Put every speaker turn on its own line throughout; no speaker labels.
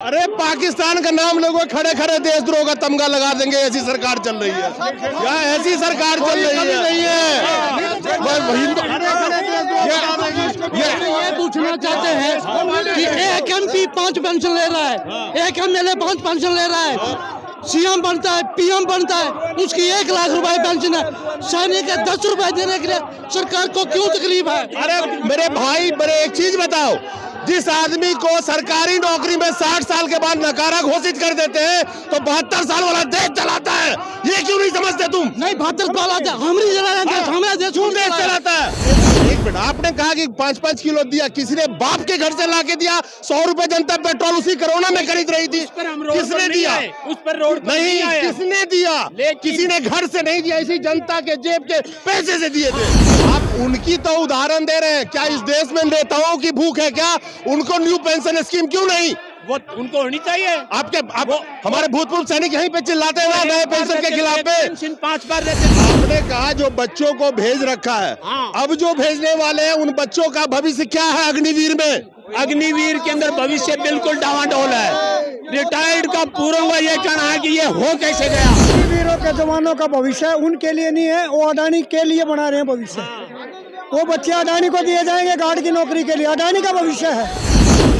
अरे पाकिस्तान का नाम लोगों खड़े खड़े देशद्रोह का तमगा लगा देंगे, ऐसी सरकार चल रही है। यहाँ ऐसी सरकार चल रही है।
ये पूछना चाहते हैं कि एक MP 5 पेंशन ले रहा है, एक MLA 5 पेंशन ले रहा है, CM बनता है, PM बनता है, उसकी 1 लाख रुपए पेंशन है। सैनिक 10 रुपए देने के लिए सरकार को क्यों तकलीफ है?
अरे मेरे भाई, मेरे एक चीज बताओ, जिस आदमी को सरकारी नौकरी में 60 साल के बाद नकारा घोषित कर देते हैं तो 72 साल वाला देश चलाता है। ये क्यों नहीं समझते तुम?
नहीं 72 चलाता है, हमारी हमारा देश
क्यों देश चलाता है? एक मिनट, आपने कहा कि 5-5 किलो दिया, किसी ने बाप के घर से लाके दिया। 100 रुपए जनता पेट्रोल उसी कोरोना में खरीद रही थी, किसने दिया?
उस पर रोड
नहीं, किसने दिया? किसी ने घर से नहीं दिया, इसी जनता के जेब के पैसे से दिए थे। आप उनकी तो उदाहरण दे रहे हैं। क्या इस देश में नेताओं की भूख है क्या? उनको न्यू पेंशन स्कीम क्यों नहीं?
वो उनको होनी चाहिए।
हमारे भूतपूर्व सैनिक यहीं पे चिल्लाते हैं ना नए पेंशन के खिलाफ पे।
पेंशन 5 बार देते थे।
आपने कहा जो बच्चों को भेज रखा है, अब जो भेजने वाले हैं उन बच्चों का भविष्य क्या है अग्निवीर में?
अग्निवीर के अंदर भविष्य बिल्कुल डावाडोल है। रिटायर्ड का पूर्व ये कहना है कि ये हो कैसे गया।
अग्निवीरों के जवानों का भविष्य उनके लिए नहीं है, वो अडानी के लिए बना रहे हैं भविष्य। वो बच्चे अडानी को दिए जाएंगे गार्ड की नौकरी के लिए, अडानी का भविष्य है।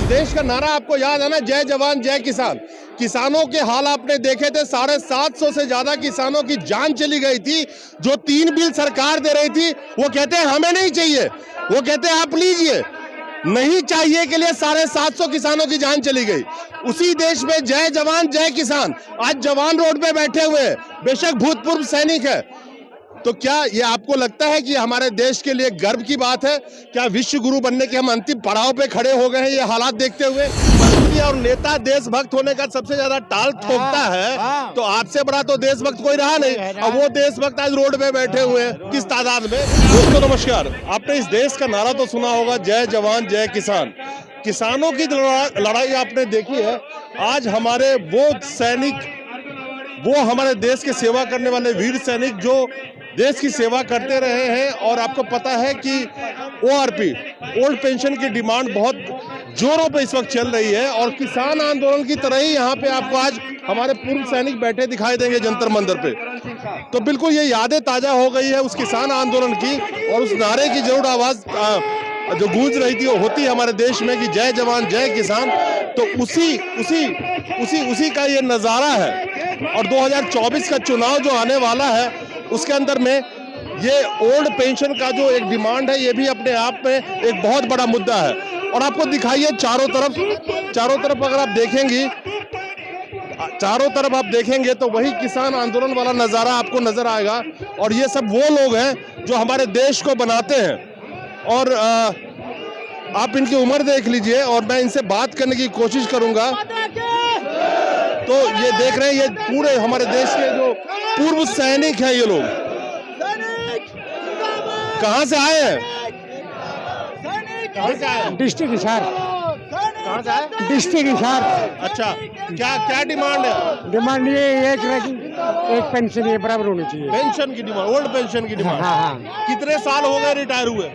देश का नारा आपको याद है ना, जय जवान जय किसान। किसानों के हाल आपने देखे थे, 750 से ज्यादा किसानों की जान चली गई थी। जो 3 बिल सरकार दे रही थी, वो कहते हैं हमें नहीं चाहिए, वो कहते हैं आप लीजिए। नहीं चाहिए के लिए 750 किसानों की जान चली गई। उसी देश में जय जवान जय किसान, आज जवान रोड पे बैठे हुए हैं, बेशक भूतपूर्व सैनिक है। तो क्या ये आपको लगता है कि हमारे देश के लिए गर्व की बात है? क्या विश्व गुरु बनने के हम अंतिम पड़ाव पे खड़े हो गए हैं ये हालात देखते हुए? मंत्री और नेता देशभक्त होने का सबसे ज्यादा टाल ठोकता है, तो आपसे बड़ा तो देशभक्त कोई रहा नहीं। अब वो देशभक्त आज रोड पे बैठे हुए हैं, किस तादाद में? दोस्तों नमस्कार, आपने इस देश का नारा तो सुना होगा, जय जवान जय किसान। किसानों की लड़ाई आपने देखी है। आज हमारे वो सैनिक, वो हमारे देश की सेवा करने वाले वीर सैनिक जो देश की सेवा करते रहे हैं, और आपको पता है कि ORP ओल्ड पेंशन की डिमांड बहुत जोरों पे इस वक्त चल रही है। और किसान आंदोलन की तरह ही यहाँ पे आपको आज हमारे पूर्व सैनिक बैठे दिखाई देंगे जंतर मंदिर पे। तो बिल्कुल ये यादें ताजा हो गई है उस किसान आंदोलन की, और उस नारे की जरूर आवाज जो गूंज रही थी वो होती है हमारे देश में कि जय जवान जय किसान। तो उसी का ये नज़ारा है। और 2024 का चुनाव जो आने वाला है उसके अंदर में ये ओल्ड पेंशन का जो एक डिमांड है, ये भी अपने आप में एक बहुत बड़ा मुद्दा है। और आपको दिखाइए चारों तरफ अगर आप देखेंगी, चारों तरफ आप देखेंगे तो वही किसान आंदोलन वाला नज़ारा आपको नजर आएगा। और ये सब वो लोग हैं जो हमारे देश को बनाते हैं। और आप इनकी उम्र देख लीजिए, और मैं इनसे बात करने की कोशिश करूंगा। तो ये देख रहे हैं, ये पूरे हमारे देश के जो पूर्व सैनिक हैं, ये लोग कहां से आए हैं?
डिस्ट्रिक्ट हिसार।
कहां से आए?
डिस्ट्रिक्ट हिसार।
अच्छा, क्या डिमांड है?
डिमांड ये एक पेंशन ये बराबर होनी चाहिए।
पेंशन की डिमांड, ओल्ड पेंशन की डिमांड।
हाँ।
कितने साल हो गए रिटायर हुए?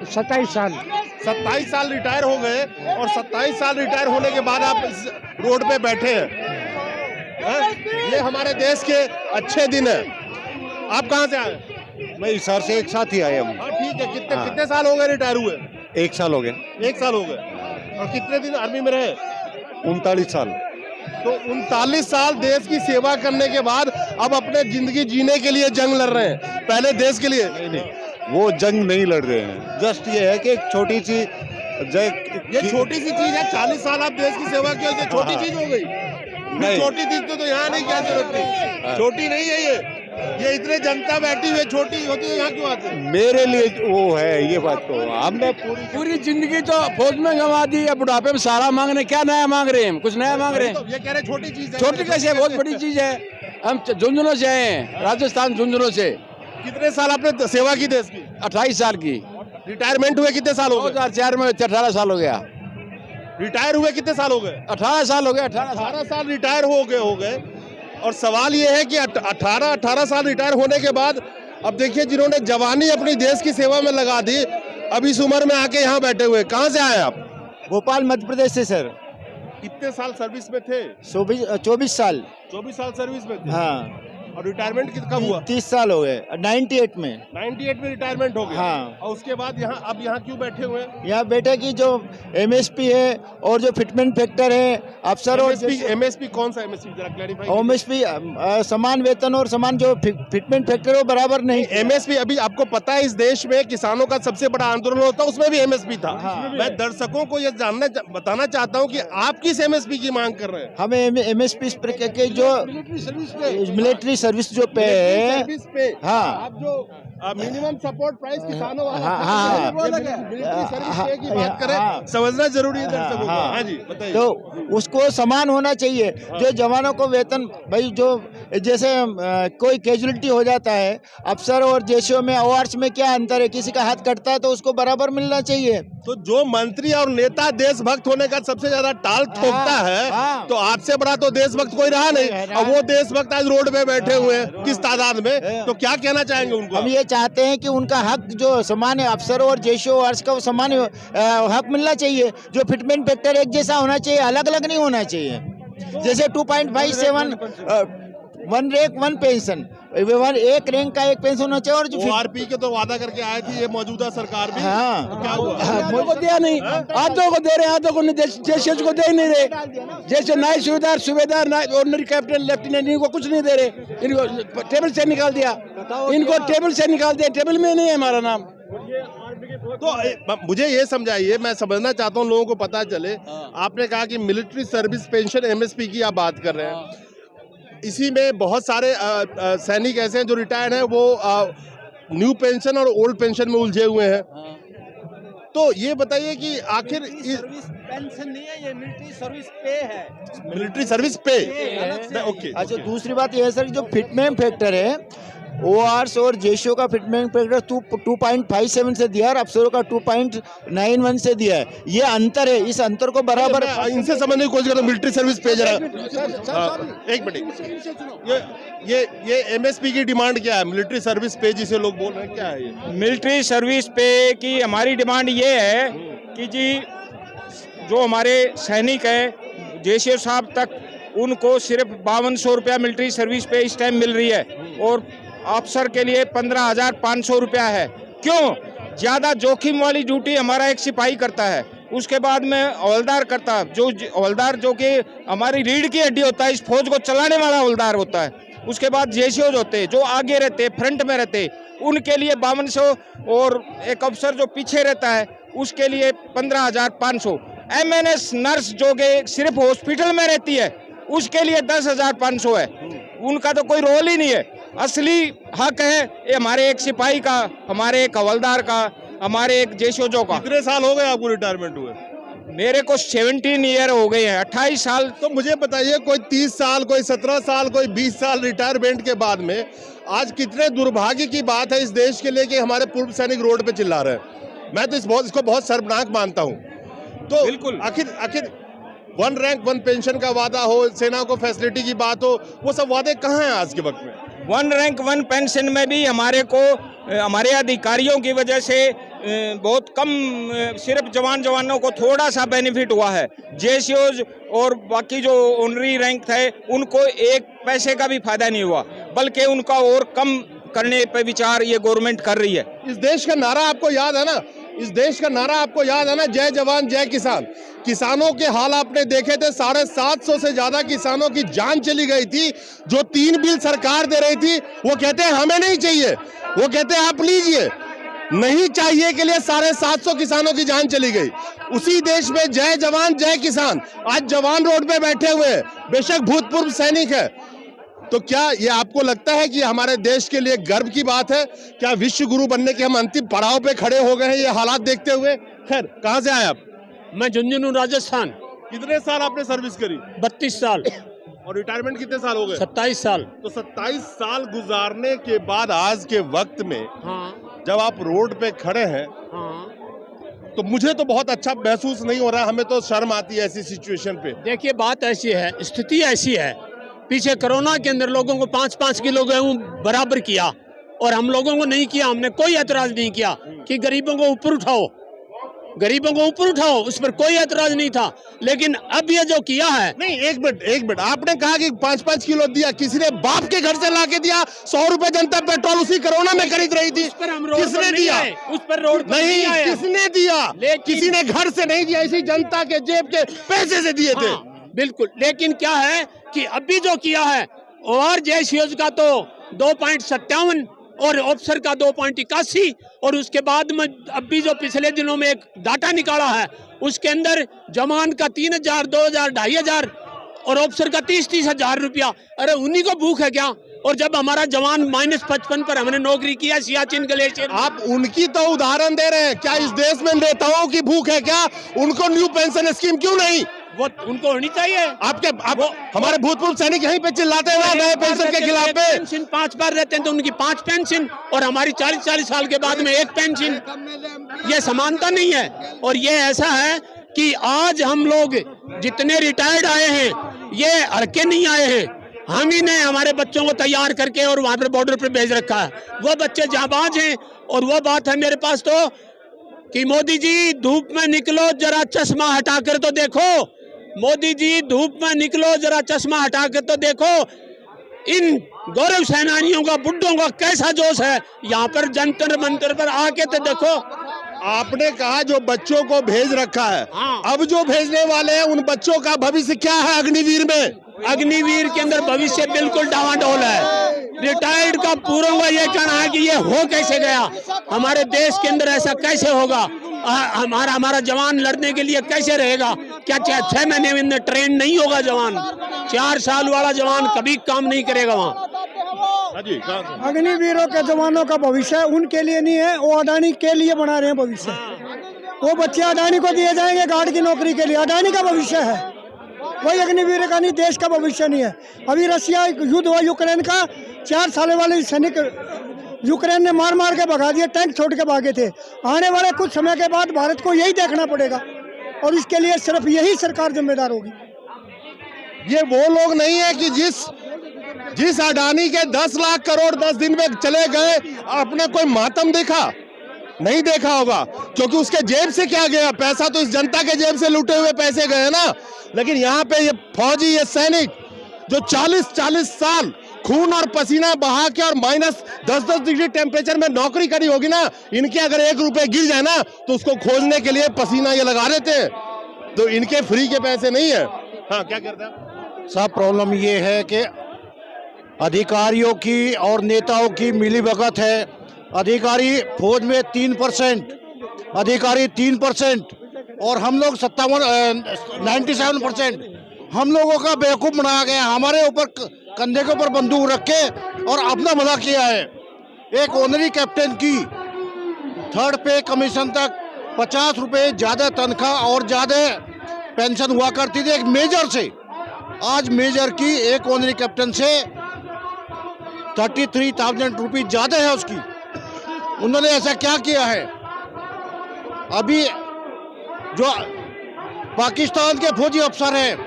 27 साल।
27 साल रिटायर हो गए, और 27 साल रिटायर होने के बाद आप इस रोड पे बैठे हैं। ये हमारे देश के अच्छे दिन है। आप कहां से आए?
मैं हिसार से, एक साथ ही आए हम।
हाँ ठीक है। कितने साल हो गए रिटायर हुए?
1 साल हो गए।
1 साल हो गए। और कितने दिन आर्मी में रहे?
39 साल।
तो 39 साल देश की सेवा करने के बाद अब अपने जिंदगी जीने के लिए जंग लड़ रहे हैं, पहले देश के लिए।
नहीं, वो जंग नहीं लड़ रहे हैं। जस्ट ये है कि एक छोटी सी
ये छोटी सी चीज है। 40 साल आप देश की सेवा किया, छोटी चीज हो गई?
नहीं।
छोटी चीज तो यहाँ नहीं क्या जरूरत थी। छोटी नहीं है ये इतने जनता बैठी हुई, छोटी होती तो यहाँ क्यों आते?
मेरे लिए वो है ये बात। तो हमने
पूरी जिंदगी तो फौज में गंवा दी, अब बुढ़ापे में सारा मांग रहे, क्या नया मांग रहे हैं? कुछ नया मांग रहे हैं।
तो ये कह रहे छोटी चीज है।
छोटी कैसे, बहुत बड़ी चीज है। हम झुंझुनू से आए हैं, राजस्थान झुंझुनू से।
कितने साल आपने सेवा की देश की?
28 साल की।
रिटायरमेंट हुए कितने साल हो गए?
2004 में 18 साल हो गया।
रिटायर हुए कितने साल हो गए?
18 साल हो गए।
18 साल रिटायर हो गए। और सवाल ये है कि 18 साल रिटायर होने के बाद अब देखिए, जिन्होंने जवानी अपनी देश की सेवा में लगा दी, अब इस उम्र में आके यहाँ बैठे हुए, कहाँ से आए आप?
भोपाल मध्य प्रदेश से सर।
कितने साल सर्विस में थे?
24 साल।
24 साल सर्विस में थे।
हाँ,
और रिटायरमेंट कब हुआ?
30 साल हो गए। 98 में।
98 में रिटायरमेंट हो गया।
हाँ।
और उसके बाद अब यहाँ क्यों बैठे हुए हैं?
यहाँ बेटे की जो एमएसपी है और जो फिटमेंट फैक्टर है अफसर और
एमएसपी कौन सा एमएसपी जरा क्लैरिफाई?
एमएसपी समान वेतन और समान जो फिटमेंट फैक्टर है वो बराबर नहीं।
एमएसपी अभी आपको पता है इस देश में किसानों का सबसे बड़ा आंदोलन होता है, उसमें भी एमएसपी था।
हाँ।
मैं दर्शकों को ये बताना चाहता हूँ कि आप किस एमएसपी की मांग कर रहे हैं?
हमें एमएसपी के जो मिलिट्री सर्विस जो पे है,
सर्विस पे
हाँ।
आप जो मिनिमम सपोर्ट प्राइस किसानों वाला
हाँ।
मिलिट्री सर्विस पे की बात
हाँ।
करें, समझना जरूरी है दर्शकों को।
हाँ।
हाँ जी बताइए।
तो उसको समान होना चाहिए। जो जवानों को वेतन भाई जो जैसे कोई कैजुअलिटी हो जाता है अफसर और जेसीओ में अवार्ड्स में क्या अंतर है? किसी का हाथ कटता है तो उसको बराबर मिलना चाहिए।
तो जो मंत्री और नेता देशभक्त होने का सबसे ज्यादा टाल ठोकता है,
हाँ।
तो आपसे बड़ा तो देशभक्त कोई रहा नहीं। और वो देशभक्त आज रोड पे बैठे हुए हैं किस तादाद में, तो क्या कहना चाहेंगे उनको?
हम ये चाहते हैं कि उनका हक जो समान है अफसर और जेसीओ अवार्ड्स का समान हक मिलना चाहिए। जो फिटमेंट फैक्टर एक जैसा होना चाहिए, अलग अलग नहीं होना चाहिए। जैसे 2.57 वन रैंक वन पेंशन, एक रैंक का एक पेंशन होना चाहिए। और जो
आरपी के तो वादा करके आए थे ये मौजूदा सरकार भी।
हाँ।
तो क्या हुआ?
आधों को दिया नहीं, आधों को दे रहे, आधों को जैसे को दे ही नहीं रहे। जैसे नायब सूबेदार ऑर्डिनरी कैप्टन लेफ्टिनेंट इनको कुछ नहीं दे रहे, इनको टेबल से निकाल दिया, इनको टेबल से निकाल दिया, टेबल में नहीं है हमारा नाम।
तो मुझे ये समझाइए, मैं समझना चाहता हूँ लोगों को पता चले। आपने कहा कि मिलिट्री सर्विस पेंशन एमएसपी की आप बात कर रहे हैं, इसी में बहुत सारे सैनिक ऐसे हैं जो रिटायर्ड हैं, वो न्यू पेंशन और ओल्ड पेंशन में उलझे हुए हैं। तो ये बताइए कि आखिर
पेंशन नहीं है, ये मिलिट्री सर्विस पे है।
मिलिट्री सर्विस पे ओके।
अच्छा, दूसरी बात यह है सर, जो फिटमेंट फैक्टर है ओआरस और जेसीओ का फिटमेंट फैक्टर 2.57 से दिया और अफसरों का 2.91 से दिया है। ये अंतर है, इस अंतर को बराबर
इनसे समझने की कोशिश करो। मिलिट्री सर्विस पे जरा एक मिनट, ये एमएसपी की डिमांड क्या है? मिलिट्री सर्विस पे जिसे लोग बोल रहे हैं, क्या है ये?
मिलिट्री सर्विस पे की हमारी डिमांड ये है कि जी जो हमारे सैनिक हैं जेसीओ साहब तक, उनको सिर्फ 5200 रुपया मिलिट्री सर्विस पे इस टाइम मिल रही है और अफसर के लिए 15,500 रुपया है। क्यों? ज़्यादा जोखिम वाली ड्यूटी हमारा एक सिपाही करता है, उसके बाद में हवलदार करता है। जो हवलदार जो कि हमारी रीढ़ की हड्डी होता है, इस फौज को चलाने वाला हवलदार होता है। उसके बाद जेसीओ होते हैं जो आगे रहते, फ्रंट में रहते, उनके लिए 5200, और एक अफसर जो पीछे रहता है उसके लिए 15,500। एमएनएस नर्स जो कि सिर्फ हॉस्पिटल में रहती है उसके लिए 10,500 है। उनका तो कोई रोल ही नहीं है। असली हक है ये हमारे एक सिपाही का, हमारे एक हवलदार का, हमारे एक जेसीओ का।
कितने साल हो गए आपको रिटायरमेंट हुए?
मेरे को 17 ईयर हो गए हैं, 28 साल।
तो मुझे बताइए, कोई 30 साल, कोई 17 साल, कोई 20 साल रिटायरमेंट के बाद में आज कितने दुर्भाग्य की बात है इस देश के लिए कि हमारे पूर्व सैनिक रोड पे चिल्ला रहे हैं। मैं तो इसको बहुत शर्मनाक मानता हूँ। तो
बिल्कुल
आखिर वन रैंक वन पेंशन का वादा हो, सेना को फैसिलिटी की बात हो, वो सब वादे कहाँ हैं आज के वक्त में?
वन रैंक वन पेंशन में भी हमारे को हमारे अधिकारियों की वजह से बहुत कम, सिर्फ जवानों को थोड़ा सा बेनिफिट हुआ है। जेसीओज और बाकी जो ऑनरी रैंक थे उनको एक पैसे का भी फायदा नहीं हुआ, बल्कि उनका और कम करने पे विचार ये गवर्नमेंट कर रही है।
इस देश का नारा आपको याद है ना? इस देश का नारा आपको याद है ना? जय जवान जय किसान। किसानों के हाल आपने देखे थे, 750 से ज्यादा किसानों की जान चली गई थी। जो 3 बिल सरकार दे रही थी वो कहते हैं हमें नहीं चाहिए, वो कहते हैं आप लीजिए। नहीं चाहिए के लिए 750 किसानों की जान चली गई। उसी देश में जय जवान जय किसान, आज जवान रोड पे बैठे हुए हैं, बेशक भूतपूर्व सैनिक है। तो क्या ये आपको लगता है कि हमारे देश के लिए गर्व की बात है? क्या विश्व गुरु बनने के हम अंतिम पड़ाव पे खड़े हो गए हैं ये हालात देखते हुए? खैर, कहाँ से आए आप?
मैं झुंझुनू राजस्थान।
कितने साल आपने सर्विस करी?
32 साल।
और रिटायरमेंट कितने साल हो गए?
27 साल।
तो 27 साल गुजारने के बाद आज के वक्त में
हाँ
जब आप रोड पे खड़े हैं,
हाँ।
तो मुझे तो बहुत अच्छा महसूस नहीं हो रहा। हमें तो शर्म आती है ऐसी सिचुएशन पे।
देखिए बात ऐसी है, स्थिति ऐसी है, पीछे कोरोना के अंदर लोगों को 5-5 किलो गेहूं बराबर किया और हम लोगों को नहीं किया। हमने कोई एतराज नहीं किया कि गरीबों को ऊपर उठाओ। गरीबों को ऊपर उठाओ, उस पर कोई एतराज नहीं था। लेकिन अब ये जो किया है,
नहीं, एक मिनट, आपने कहा कि 5-5 किलो दिया, किसी ने बाप के घर से लाके दिया। 100 रुपए जनता पेट्रोल उसी कोरोना में खरीद रही थी, किसने दिया?
उस पर रोड
नहीं, किसने दिया? किसी ने घर से नहीं दिया, इसी जनता के जेब के पैसे से दिए थे।
बिल्कुल। लेकिन क्या है कि अभी जो किया है, और जेसीओज का तो 2.57 और ऑफिसर का 2.81, और उसके बाद में अभी जो पिछले दिनों में एक डाटा निकाला है, उसके अंदर जवान का 3,000, 2,000, 2,500 और ऑफिसर का 30-30 हजार रुपया। अरे उन्हीं को भूख है क्या? और जब हमारा जवान -55 पर हमने नौकरी किया सियाचिन ग्लेशियर।
आप उनकी तो उदाहरण दे रहे हैं, क्या इस देश में नेताओं की भूख है क्या? उनको न्यू पेंशन स्कीम क्यों नहीं?
वो उनको होनी चाहिए।
हमारे भूतपूर्व सैनिक यहीं पे चिल्लाते हैं ना नए पेंशन के खिलाफ पे।
पेंशन 5 बार रहते हैं तो उनकी 5 पेंशन, और हमारी 40 साल के बाद में 1 पेंशन। ये समानता नहीं है। और ये ऐसा है कि आज हम लोग जितने रिटायर्ड आए हैं, ये हड़के नहीं आए हैं। हम ही ने हमारे बच्चों को तैयार करके और वहां पर बॉर्डर पे भेज रखा है। वो बच्चे जाबाज हैं। और वो बात है मेरे पास तो कि मोदी जी धूप में निकलो, जरा चश्मा हटाकर तो देखो। मोदी जी धूप में निकलो, जरा चश्मा हटाकर तो देखो। इन गौरव सेनानियों का, बुड्ढों का कैसा जोश है। यहाँ पर जंतर मंतर पर आके तो देखो।
आपने कहा जो बच्चों को भेज रखा है,
हाँ।
अब जो भेजने वाले हैं उन बच्चों का भविष्य क्या है अग्निवीर में?
अग्निवीर के अंदर भविष्य बिल्कुल डावाडोल है। रिटायर्ड का पूरा हुआ ये कहना है कि ये हो कैसे गया, हमारे देश के अंदर ऐसा कैसे होगा, हमारा जवान लड़ने के लिए कैसे रहेगा? क्या 6 महीने में ट्रेन नहीं होगा जवान? 4 साल वाला जवान कभी काम नहीं करेगा वहाँ।
अग्निवीरों के जवानों का भविष्य उनके लिए नहीं है, वो अडानी के लिए बना रहे हैं भविष्य। वो बच्चे अडानी को दिए जाएंगे गार्ड की नौकरी के लिए, अडानी का भविष्य है, कोई अग्निवीर का नहीं, देश का भविष्य नहीं है। अभी रशिया युद्ध हुआ यूक्रेन का, 4 साल वाले सैनिक यूक्रेन ने मार मार के भगा दिए, टैंक छोड़ के भागे थे। आने वाले कुछ समय के बाद भारत को यही देखना पड़ेगा, और इसके लिए सिर्फ यही सरकार जिम्मेदार होगी।
ये वो लोग नहीं है कि जिस अडानी के 10 लाख करोड़ 10 दिन में चले गए, आपने कोई मातम देखा? नहीं देखा होगा, क्योंकि उसके जेब से क्या गया? पैसा तो इस जनता के जेब से लूटे हुए पैसे गए ना। लेकिन यहाँ पे ये फौजी, ये सैनिक जो 40-40 साल खून और पसीना बहा के और -10-10 डिग्री टेम्परेचर में नौकरी करी होगी ना, इनके अगर 1 रुपए गिर जाए ना तो उसको खोजने के लिए पसीना ये लगा देते हैं। तो इनके फ्री के पैसे नहीं है। हाँ, क्या करते हैं
सब? प्रॉब्लम ये है कि अधिकारियों की और नेताओं की मिलीभगत है। अधिकारी फौज में 3%, अधिकारी 3%, और हम लोग 97%। हम लोगों का बेवकूफ़ बनाया गया, हमारे ऊपर कंधे के ऊपर बंदूक रख के और अपना भला किया है। एक ऑनरी कैप्टन की 3rd पे कमीशन तक 50 रुपये ज़्यादा तनख्वाह और ज़्यादा पेंशन हुआ करती थी एक मेजर से। आज मेजर की एक ऑनरी कैप्टन से 33,000 रुपये ज़्यादा है उसकी। उन्होंने ऐसा क्या किया है? अभी जो पाकिस्तान के फौजी अफसर हैं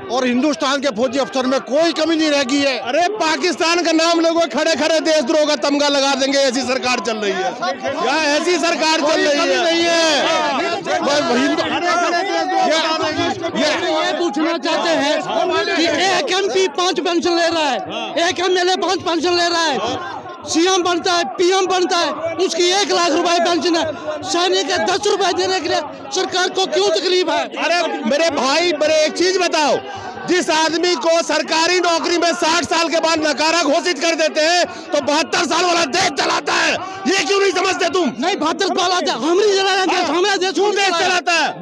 और हिंदुस्तान के फौजी अफसर में कोई कमी नहीं रह गई है।
अरे पाकिस्तान का नाम लोगों खड़े खड़े देशद्रोह का तमगा लगा देंगे, ऐसी सरकार चल रही है। क्या ऐसी सरकार चल रही है?
नहीं है। ये पूछना चाहते हैं कि एक MP 5 पेंशन ले रहा है, एक MLA 5 पेंशन ले रहा है, CM बनता है, PM बनता है, उसकी 1 लाख रुपए पेंशन है। सैनिक के 10 रुपए देने के लिए सरकार को क्यों तकलीफ है?
अरे मेरे भाई, मेरे एक चीज बताओ, जिस आदमी को सरकारी नौकरी में 60 साल के बाद नकारा घोषित कर देते हैं तो 72 साल वाला देश चलाता है। ये क्यों नहीं समझते तुम?
नहीं, 72 चलाता है, हमारी चलाता है, हमारा देश
चलाता है।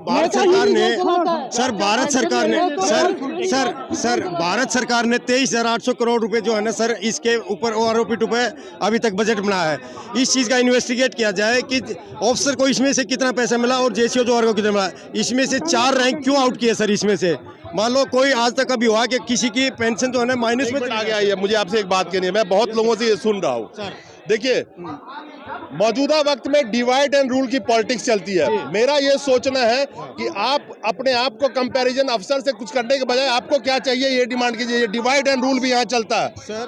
भारत सरकार ने भारत सरकार ने 23,800 करोड़ रुपए जो है ना सर, इसके ऊपर आरोपित पे अभी तक बजट बनाया है। इस चीज़ का इन्वेस्टिगेट किया जाए कि ऑफिसर को इसमें से कितना पैसा मिला और जेसीओ जो को कितना मिला। इसमें से 4 रैंक क्यों आउट किए सर? इसमें से मान लो कोई आज तक कभी हुआ कि किसी की पेंशन जो है ना माइनस में
आ गया। ये मुझे आपसे एक बात कहनी है, मैं बहुत लोगों से ये सुन रहा हूँ। देखिए, मौजूदा वक्त में डिवाइड एंड रूल की पॉलिटिक्स चलती है। मेरा ये सोचना है कि आप अपने आप को कंपैरिजन अफसर से कुछ करने के बजाय आपको क्या चाहिए ये डिमांड कीजिए। ये डिवाइड एंड रूल भी यहाँ चलता है।
सर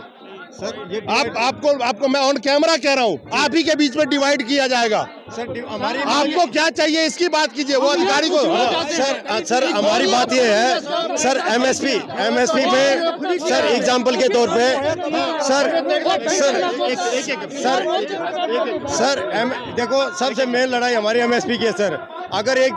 आपको मैं ऑन कैमरा कह रहा हूँ, आप ही के बीच में डिवाइड किया जाएगा। आपको क्या चाहिए इसकी बात कीजिए, वो अधिकारी को।
सर हमारी बात ये है सर, एमएसपी पे सर एग्जांपल के तौर पे सर देखो, सबसे मेन लड़ाई हमारी एमएसपी की है सर। अगर एक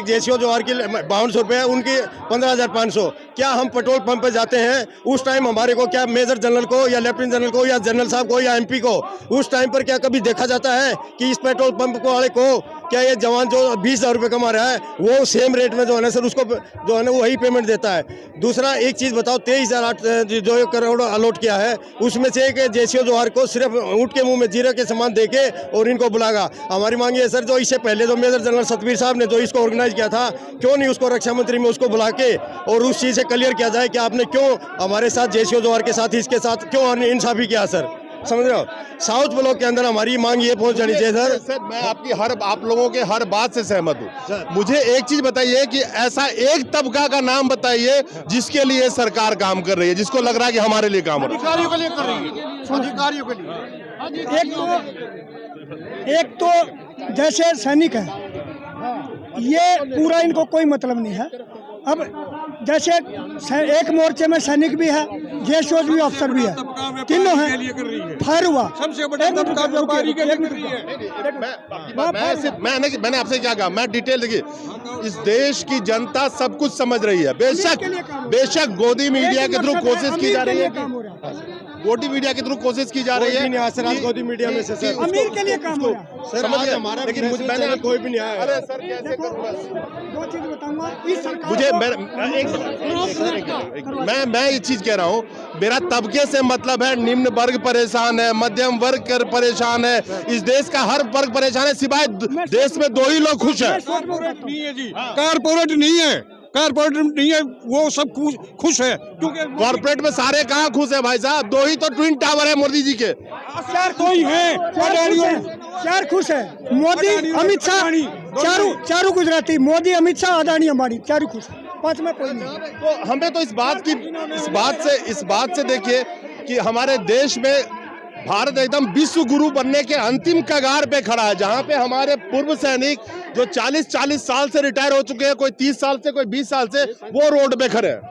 जेसीओ जवार की 5200 रुपये, उनकी 15,500, क्या हम पेट्रोल पंप पे जाते हैं उस टाइम हमारे को, क्या मेजर जनरल को या लेफ्टिनेंट जनरल को या जनरल साहब को या एमपी को उस टाइम पर क्या कभी देखा जाता है कि इस पेट्रोल पंप वाले को क्या ये जवान जो 20,000 रुपये कमा रहा है वो सेम रेट में जो है ना सर उसको जो है ना वही पेमेंट देता है। दूसरा एक चीज़ बताओ, 23,008 जो करोड़ अलॉट किया है उसमें से एक जेसीओ जवाहर को सिर्फ ऊँट के मुंह में जीरे के सामान देके और इनको बुलागा। हमारी मांग ये है सर, जो इससे पहले जो मेजर जनरल सतवीर साहब ने जो इसको ऑर्गेनाइज किया था, क्यों नहीं उसको रक्षा मंत्री में उसको बुला के और उस चीज़ से क्लियर किया जाए कि आपने क्यों हमारे साथ जेसीओ जवाहर के साथ इसके साथ क्यों इंसाफी किया सर। समझ रहे हो, साउथ ब्लॉक के अंदर हमारी मांग ये पहुंच जानी चाहिए सर।
मैं आपकी आप लोगों के हर बात से सहमत हूँ। मुझे एक चीज बताइए कि ऐसा एक तबका का नाम बताइए जिसके लिए सरकार काम कर रही है, जिसको लग रहा है कि हमारे लिए काम हो रहा है।
अधिकारियों के लिए कर रही है, अधिकारियों के लिए।
एक तो जैसे सैनिक है, ये पूरा इनको कोई मतलब नहीं है। अब जैसे एक मोर्चे में सैनिक भी है, जेशोज भी, अफसर भी है, तीनों हैं। फायर हुआ सबसे बड़ा तबका व्यापारी के लिए कर रही है।
मैंने आपसे क्या कहा, मैं डिटेल देखिए, इस देश की जनता सब कुछ समझ रही है। बेशक गोदी मीडिया के थ्रू कोशिश की जा रही है, गोदी मीडिया के थ्रू कोशिश की जा रही है
सर, गोदी मीडिया में से सर
अमीर के लिए काम हो रहा है
सर, आज हमारा लेकिन मैंने कोई भी नहीं आया।
अरे सर कैसे करूंगा?
दो चीज बताऊंगा, इस सरकार
मुझे मैं ये चीज कह रहा हूँ, मेरा तबके से मतलब है निम्न वर्ग परेशान है, मध्यम वर्ग परेशान है, इस देश का हर वर्ग परेशान है, सिवाय देश में दो ही लोग खुश हैं।
कारपोरेट नहीं है, कारपोरेट नहीं है, वो सब खुश है क्योंकि
कॉर्पोरेट में सारे कहाँ खुश है भाई साहब? दो ही तो ट्विन टावर है मोदी जी के।
चार कोई है,
चार खुश है, मोदी, अमित शाह, चारों गुजराती, मोदी, अमित शाह, अदानी, अंबानी, चारों खुश है, पांच में कोई नहीं।
तो हमें तो इस बात से देखिए कि हमारे देश में भारत एकदम विश्व गुरु बनने के अंतिम कगार पे खड़ा है, जहां पे हमारे पूर्व सैनिक जो 40 साल से रिटायर हो चुके हैं, कोई 30 साल से, कोई 20 साल से, वो रोड पे खड़े हैं।